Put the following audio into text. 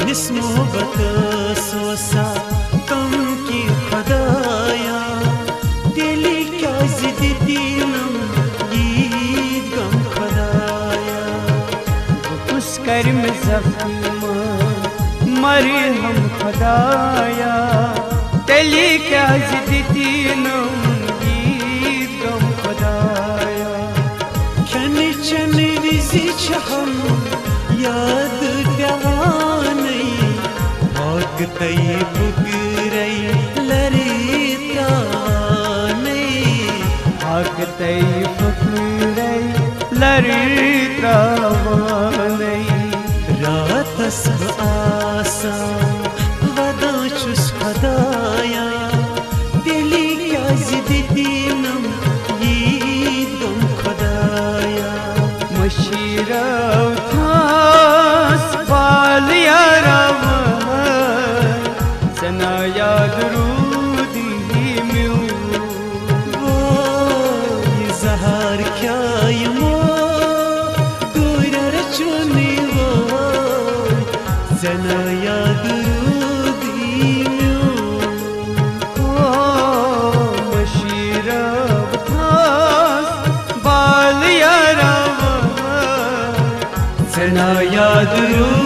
हिस मोहब्बत सोसा कम की खुदाया दिली क्या जिद दीनम ये गम खुदाया उस कर्म जख्म मरे हम खुदाया दिली क्या जिद दीनम ये गम खुदाया खन चन विजी हम याद दवानी भाग तई बुगरई लरिता नहीं भाग तई बुगरई लरिता नहीं रात सब आसा वदा चुस खुदाया दिली क्या जिद दीनम ये दम खुदाया मशीरव थास बाल यारव सना याद रूदी म्यू वो ये जहार क्या यमो दूर रचुनी वो सना याद रूदी म्यू मशीरव थास बाल यारव सना याद रू